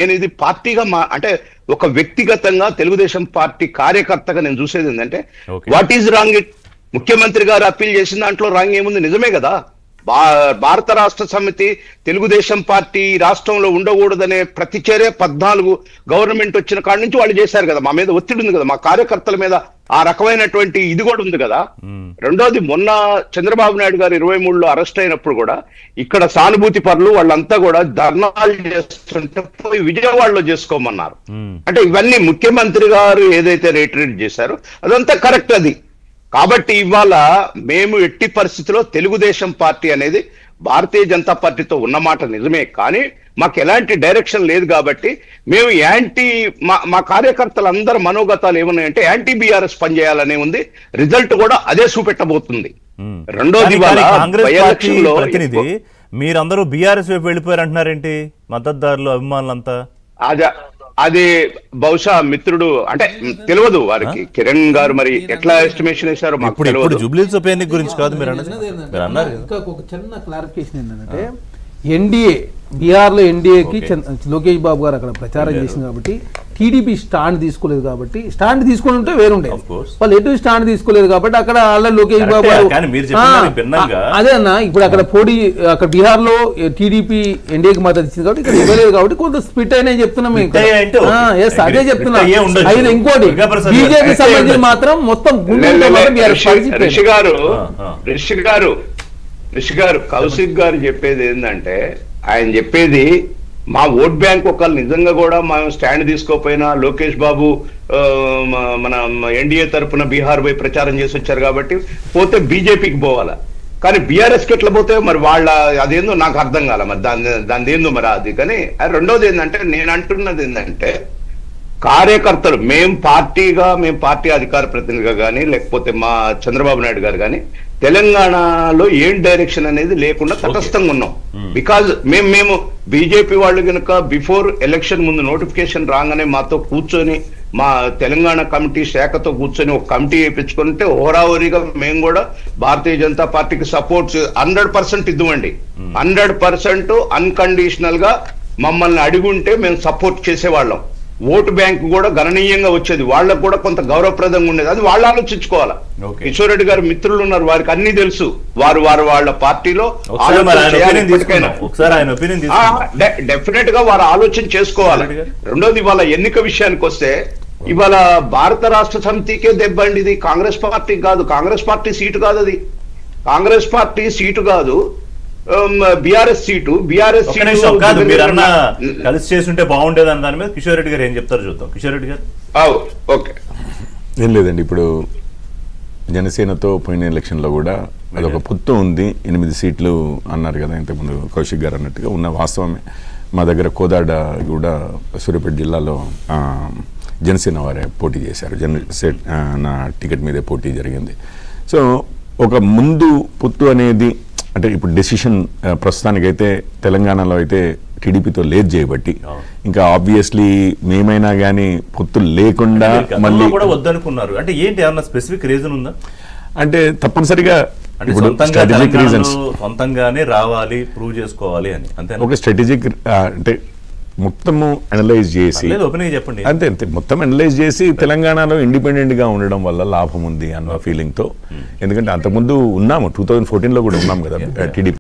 నేను ఇది పార్టీగా అంటే ఒక వ్యక్తిగతంగా తెలుగుదేశం పార్టీ కార్యకర్తగా నేను చూసేది ఏంటంటే వాట్ ఈజ్ రాంగ్ ఇట్ ముఖ్యమంత్రి గారు అప్పీల్ చేసిన దాంట్లో రాంగ్ ఏముంది? నిజమే కదా. భారత రాష్ట్ర సమితి తెలుగుదేశం పార్టీ రాష్ట్రంలో ఉండకూడదనే ప్రతి చర్య 14 గవర్నమెంట్ వచ్చిన కాడి నుంచి వాళ్ళు చేశారు కదా. మా మీద ఒత్తిడి ఉంది కదా, మా కార్యకర్తల మీద ఆ రకమైనటువంటి ఇది కూడా ఉంది కదా. రెండోది, మొన్న చంద్రబాబు నాయుడు గారు 23లో అరెస్ట్ అయినప్పుడు కూడా ఇక్కడ సానుభూతి పరులు వాళ్ళంతా కూడా ధర్నాలు చేస్తుంటే పోయి విజయవాడలో చేసుకోమన్నారు. అంటే ఇవన్నీ ముఖ్యమంత్రి గారు ఏదైతే రేట్రేట్ చేశారో అదంతా కరెక్ట్. అది కాబట్టి ఇవాళ మేము ఎట్టి పరిస్థితిలో తెలుగుదేశం పార్టీ అనేది భారతీయ జనతా పార్టీతో ఉన్నమాట నిజమే, కానీ మాకు ఎలాంటి డైరెక్షన్ లేదు. కాబట్టి మేము మా కార్యకర్తలందరూ మనోగతాలు ఏమున్నాయంటే యాంటీ బీఆర్ఎస్ పనిచేయాలనే ఉంది. రిజల్ట్ కూడా అదే చూపెట్టబోతుంది. రెండోది, మీరందరూ బీఆర్ఎస్ వైపు వెళ్ళిపోయారు అంటున్నారేంటి? మద్దతుదారులు అభిమానులంతా అది బహుశా మిత్రుడు అంటే తెలియదు వారికి, కిరణ్ గారు మరి ఎట్లా ఎస్టిమేషన్ వేశారో మాకు తెలియదు. జూబ్లీహిల్స్ ఉప ఎన్నిక గురించి కాదు మీరు అన్నారు. ఇంకా ఒక చిన్న క్లారిఫికేషన్ ఏంటంటే ఎన్డీఏ బీహార్లో ఎన్డీఏకి లోకేష్ బాబు గారు అక్కడ ప్రచారం చేసింది కాబట్టి టీడీపీ స్టాండ్ తీసుకోలేదు. కాబట్టి స్టాండ్ తీసుకుని ఉంటే వేరుండే, వాళ్ళు ఎటు స్టాండ్ తీసుకోలేదు కాబట్టి అక్కడ లోకేష్ బాబు గారు అదే అన్న ఇప్పుడు అక్కడ అక్కడ బీహార్ లో టీడీపీ ఎన్డీఏకి మద్దతు ఇచ్చింది కాబట్టి ఇక్కడ ఇవ్వలేదు కాబట్టి కొంత స్ప్లిట్ అయినా చెప్తున్నాం. అదే చెప్తున్నా. అయితే ఇంకోటి బీజేపీ సంబంధించి మాత్రం మొత్తం రిషి గారు కౌశిక్ గారు చెప్పేది ఏంటంటే, ఆయన చెప్పేది మా ఓట్ బ్యాంక్ ఒకళ్ళు నిజంగా కూడా మనం స్టాండ్ తీసుకోపోయినా లోకేష్ బాబు మన ఎన్డీఏ తరఫున బీహార్ పోయి ప్రచారం చేసి వచ్చారు కాబట్టి పోతే బీజేపీకి పోవాలా, కానీ బీఆర్ఎస్కి ఎట్లా పోతే మరి వాళ్ళ అదేందో నాకు అర్థం కాల. మరి దాని ఏందో మరి అది. కానీ రెండోది ఏంటంటే, నేను అంటున్నది ఏంటంటే కార్యకర్తలు మేము పార్టీ అధికార ప్రతినిధిగా కానీ లేకపోతే మా చంద్రబాబు నాయుడు గారు కానీ తెలంగాణలో ఏం డైరెక్షన్ అనేది లేకుండా తటస్థంగా ఉన్నాం. బికాజ్ మేము బీజేపీ వాళ్ళు కనుక బిఫోర్ ఎలక్షన్ ముందు నోటిఫికేషన్ రాగానే మాతో కూర్చొని మా తెలంగాణ కమిటీ శాఖతో కూర్చొని ఒక కమిటీ వేయించుకుంటే ఓవరావరీగా మేము కూడా భారతీయ జనతా పార్టీకి సపోర్ట్ 100% ఇద్దామండి. 100% అన్కండిషనల్ గా మమ్మల్ని అడుగుంటే మేము సపోర్ట్ చేసేవాళ్ళం. ఓటు బ్యాంక్ కూడా గణనీయంగా వచ్చేది, వాళ్ళకు కూడా కొంత గౌరవప్రదంగా ఉండేది. అది వాళ్ళు ఆలోచించుకోవాలా. కిషోర్ రెడ్డి గారు మిత్రులు ఉన్నారు, వారికి అన్ని తెలుసు. వారు వాళ్ళ పార్టీలో డెఫినెట్ గా వారు ఆలోచన చేసుకోవాలి. రెండోది, ఇవాళ ఎన్నిక విషయానికి వస్తే ఇవాళ భారత రాష్ట్ర సమితికే దెబ్బండి. ఇది కాంగ్రెస్ పార్టీ కాదు, కాంగ్రెస్ పార్టీ సీటు కాదు, అది కాంగ్రెస్ పార్టీ సీటు కాదు, బీఆర్ఎస్ సీటు. బీఆర్ఎస్ కాదు, మీరన్న కలిసి చేస్తుంటే బాగుండేది అన్న దాని మీద కిషోర్ రెడ్డి గారు ఏం చెప్తారు చూద్దాం. కిషోర్ రెడ్డి గారు. ఓకే, ఏం లేదండి, ఇప్పుడు జనసేనతో పోయిన ఎలక్షన్లో కూడా అదొక పొత్తు ఉంది. 8 సీట్లు అన్నారు కదా ఇంతకుముందు కౌశిక్ గారు అన్నట్టుగా ఉన్న వాస్తవమే. మా దగ్గర కోదాడ కూడా సూర్యాపేట జిల్లాలో జనసేన వారే పోటీ చేశారు. నా టికెట్ మీదే పోటీ జరిగింది. సో ఒక ముందు పొత్తు అనేది అంటే ఇప్పుడు డెసిషన్ ప్రస్తుతానికైతే తెలంగాణలో అయితే టీడీపీతో లేదు చేయబట్టి ఇంకా ఆబ్వియస్లీ మేమైనా కానీ పొత్తులు లేకుండా మళ్ళీ కూడా వద్దనుకున్నారు. అంటే ఏంటి, ఏమన్నా స్పెసిఫిక్ రీజన్ ఉందా? అంటే తప్పనిసరిగా సొంతంగానే రావాలి, ప్రూవ్ చేసుకోవాలి అని అంతే. ఒక స్ట్రాటజిక్ అంటే మొత్తము అనలైజ్ చేసి చెప్పండి అంతే మొత్తం అనలైజ్ చేసి తెలంగాణలో ఇండిపెండెంట్ గా ఉండడం వల్ల లాభం ఉంది అన్న ఫీలింగ్ తో. ఎందుకంటే అంతకుముందు ఉన్నాము, 2014లో కూడా ఉన్నాం కదా టీడీపీ.